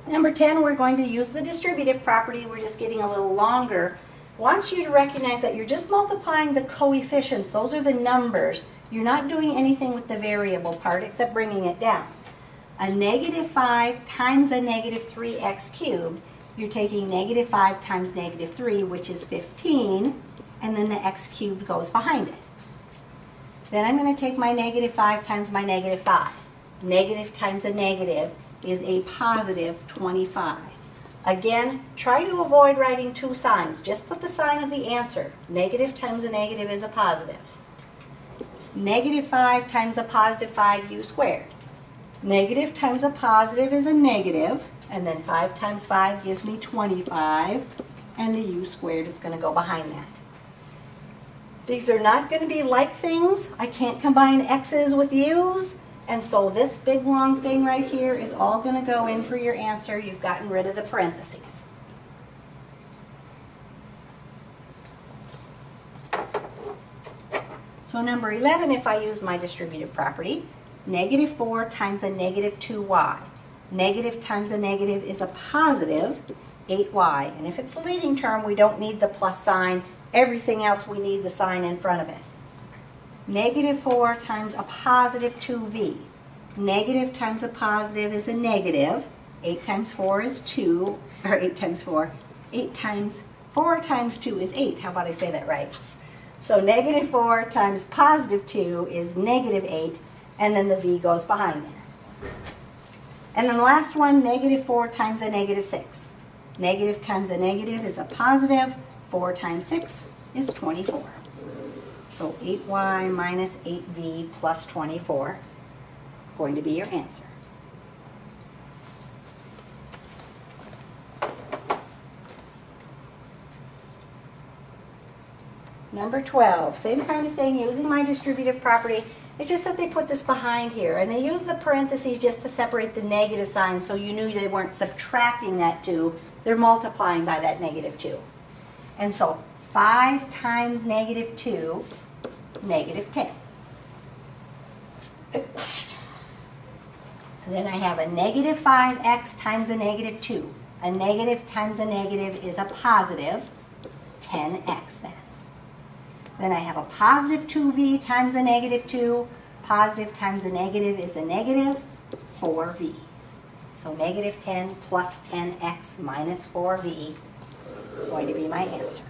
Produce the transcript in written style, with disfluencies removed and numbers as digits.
Number 10, we're going to use the distributive property. We're just getting a little longer. Wants you to recognize that you're just multiplying the coefficients. Those are the numbers. You're not doing anything with the variable part except bringing it down. A negative 5 times a negative 3x cubed, you're taking negative 5 times negative 3, which is 15, and then the x cubed goes behind it. Then I'm going to take my negative 5 times my negative 5. Negative times a negative is a positive 25. Again, try to avoid writing two signs. Just put the sign of the answer. Negative times a negative is a positive. Negative 5 times a positive 5u squared. Negative times a positive is a negative, and then 5 times 5 gives me 25, and the u squared is going to go behind that. These are not going to be like things. I can't combine x's with u's, and so this big long thing right here is all going to go in for your answer. You've gotten rid of the parentheses. So number 11, if I use my distributive property, negative 4 times a negative 2y. Negative times a negative is a positive 8y. And if it's a leading term, we don't need the plus sign. Everything else, we need the sign in front of it. Negative 4 times a positive 2v. Negative times a positive is a negative. 8 times 4 is 2, or 8 times 4. 4 times 2 is 8. How about I say that right? So negative 4 times positive 2 is negative 8, and then the v goes behind there. And then the last one, negative 4 times a negative 6. Negative times a negative is a positive. 4 times 6 is 24. So 8y minus 8v plus 24 going to be your answer. Number 12, same kind of thing, using my distributive property. It's just that they put this behind here, and they use the parentheses just to separate the negative sign, so you knew they weren't subtracting that 2. They're multiplying by that negative 2. And so 5 times negative 2, negative 10. And then I have a negative 5x times a negative 2. A negative times a negative is a positive 10x then. Then I have a positive 2v times a negative 2. Positive times a negative is a negative 4v. So negative 10 plus 10x minus 4v going to be my answer.